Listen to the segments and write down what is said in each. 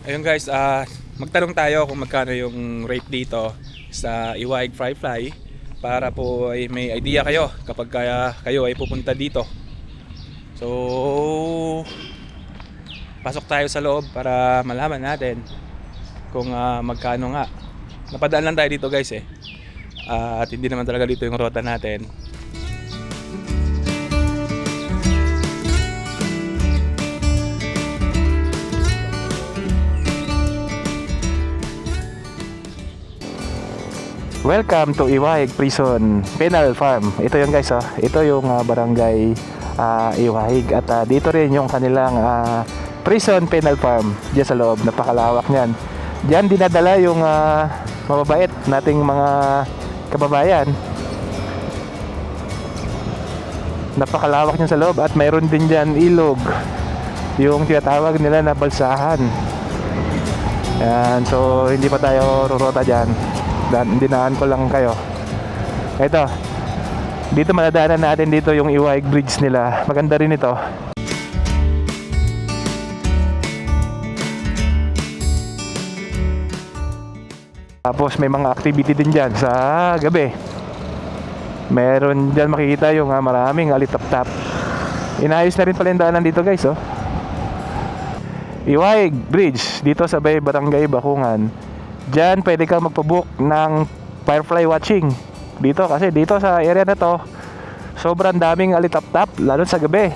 Ayun guys, magtanong tayo kung magkano yung rate dito sa Iwaig Fry Fly para po ay may idea kayo kapag kayo ay pupunta dito. So, pasok tayo sa loob para malaman natin kung magkano nga. Napadaan lang tayo dito guys at hindi naman talaga dito yung rota natin. Welcome to Iwaig Prison Penal Farm. Ito yun guys, ito yung barangay Iwaig at dito rin yung kanilang Prison Penal Farm diyan sa loob. Napakalawak niyan. Diyan dinadala yung mababait nating mga kababayan. Napakalawak niyan sa loob at mayroon din diyan ilog. Yung tinatawag nila na balsahan. Yan, so hindi pa tayo rurota diyan. Dinaan ko lang kayo. Ito, dito madadaanan natin dito yung Iwaig Bridge nila. Maganda rin ito. Tapos may mga activity din dyan sa gabi. Meron dyan makikita yung maraming alitap-tap. Inayos na rin pala yung daanan dito guys. Iwaig Bridge dito sa Barangay Bakungan. Diyan pwede ka magpabook ng firefly watching dito kasi dito sa area na to sobrang daming alitap-tap lalo sa gabi.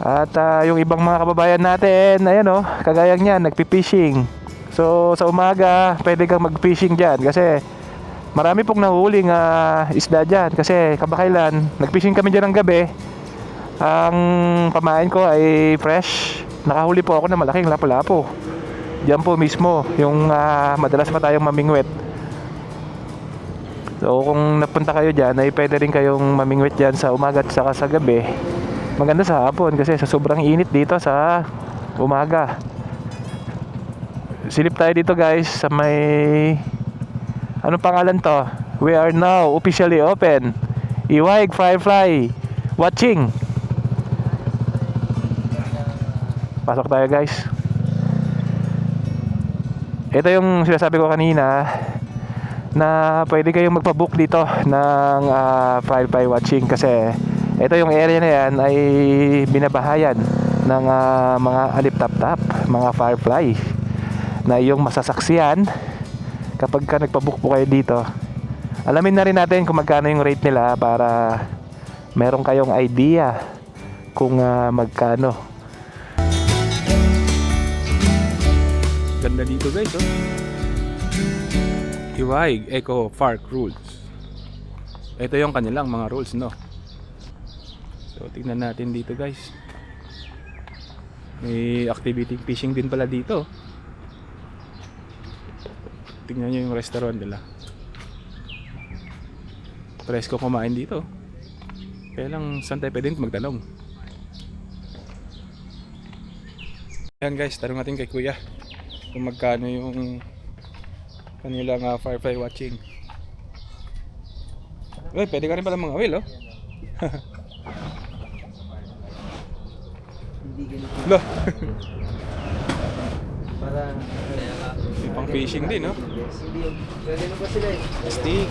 At yung ibang mga kababayan natin, ayan kagayang niyan, nagpi-fishing. So sa umaga pwede kang mag-fishing diyan kasi marami pong nahuhuling isda diyan kasi kabakailan nag-fishing kami diyan ng gabi. Ang pamain ko ay fresh. Nakahuli po ako ng malaking lapu-lapu. Diyan po mismo yung madalas pa tayong mamingwit. So kung napunta kayo dyan ay pwede rin kayong mamingwit dyan sa umaga at saka sa gabi. Maganda sa hapon kasi sa sobrang init dito sa umaga. Silip tayo dito guys sa may anong pangalan to? We are now officially open. Iwaig Firefly Watching. Pasok tayo guys. Ito yung sinasabi ko kanina na pwede kayong magpabook dito ng firefly watching kasi ito yung area na yan ay binabahayan ng mga alip-tap-tap, mga firefly na yung masasaksiyan kapag ka nagpabook po kayo dito. Alamin na rin natin kung magkano yung rate nila para meron kayong idea kung magkano. Ganda dito guys Iwaig Eco Park Rules. Ito yung kanilang mga rules So tingnan natin dito guys. May activity fishing din pala dito. Tingnan nyo yung restaurant nila. Presko kumain dito. Kaya lang saan tayo pwede magtanong. Ayan guys, tanong natin kay kuya kung magkano yung kanilang firefly watching. Uy, pwede ka rin pala mga awil Hindi ganito. Lo. Para May pang fishing din Hindi yun. Pwede na ba sila Stick.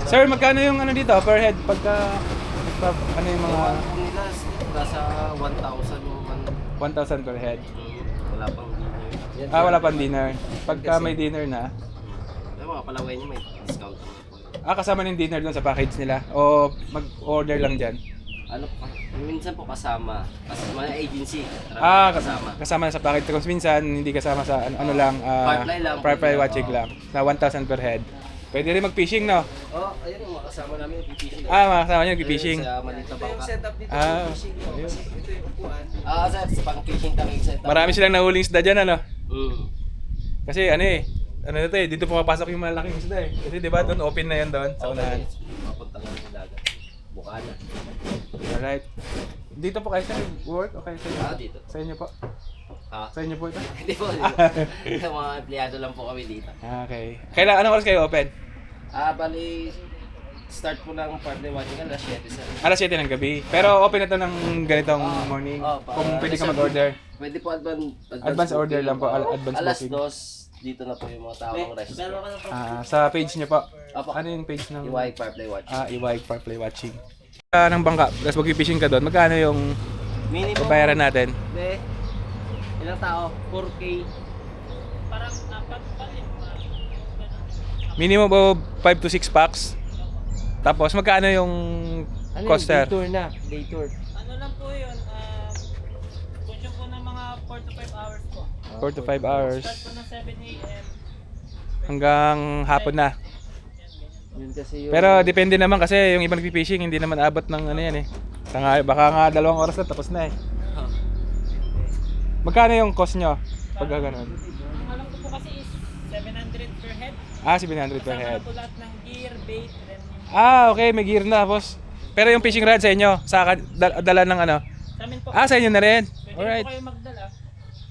Sir, magkano yung dito per head pagka ano yung mga nila nasa 1,000 1,000 per head? Wala pang dinner. Wala pang dinner. Pagka may dinner na, Ay, mga palaway niya may discount naman. kasama ng dinner doon sa package nila o mag-order lang dyan? Ano pa? Minsan po kasama. Kasi mga agency. Kasama na sa package. Kung minsan hindi kasama sa ano lang, Firefly lang. firefly watching lang na 1,000 per head. Pwede rin mag-fishing Ayun yung makasama namin yung fishing. makasama niyo nag-fishing. Sa Manila Bangka. Setup dito fishing ayun. kasi ito yung upuan. Sa pang-fishing tanong setup. Marami silang nahuling isda dyan Mm. Kasi dito pumapasok yung malaking isda Kasi di ba doon open na yan doon sa unahan. Mapunta lang sa dagat. Bukana. Alright. Dito po kayo sa work o kayo sa inyo? Dito. Sa inyo po? Sa inyo po ito? Hindi po. Sa mga empleyado lang po kami dito. Okay. Anong oras kayo open? Bali start po ng firefly watching alas 7 sir. Alas 7 ng gabi. Pero open na to ng ganitong morning. Kung pwede ka mag-order. Pwede po Advance order lang po, advance alas booking. 2, dito na po yung mga taong rest. Sa page niyo po. Opo. Ano yung page ng... Iway firefly watching. Iwag Firefly Watching. Ng bangka, tapos mag-fishing ka doon, magkano yung Minimum. babayaran natin? Hindi. Ilang tao? 4K. Minimum of 5 to 6 packs. Tapos magkano yung coaster? Day tour na. Day tour. Ano lang po yun, consume po ng mga 4 to 5 hours po. 4 to 5 hours. Start po ng 7 a.m. Hanggang hapon na. Yun kasi yung... Pero depende naman kasi yung ibang nagpi-fishing hindi naman abot ng ano yan eh. Baka nga 2 oras na tapos na eh. Magkano yung cost nyo pag ganun? Ang alam ko po kasi is 700 per head. 700 per Kasama head. na po lahat ng gear, bait, then yung... Okay, may gear na boss. Pero yung fishing rod sa inyo, dala ng ano? Sa amin po, Sa inyo na rin. pwede Alright. po kayo magdala.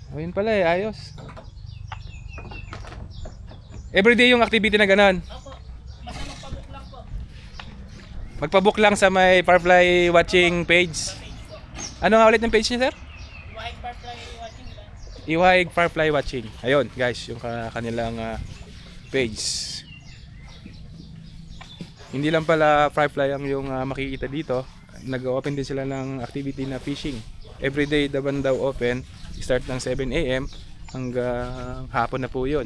Ayun pala eh, ayos. Everyday yung activity na ganon. Opo, basta magpabook lang po. Magpabook lang sa may Firefly Watching page. Ano nga ulit yung page niya, sir? White Firefly watching lang. Iwaig Firefly Watching. Ayun, guys, yung kanilang page. Hindi lang pala Firefly ang yung makikita dito. Nag-open din sila ng activity na fishing. Everyday daw open. Start ng 7 a.m. hanggang hapon na po yun.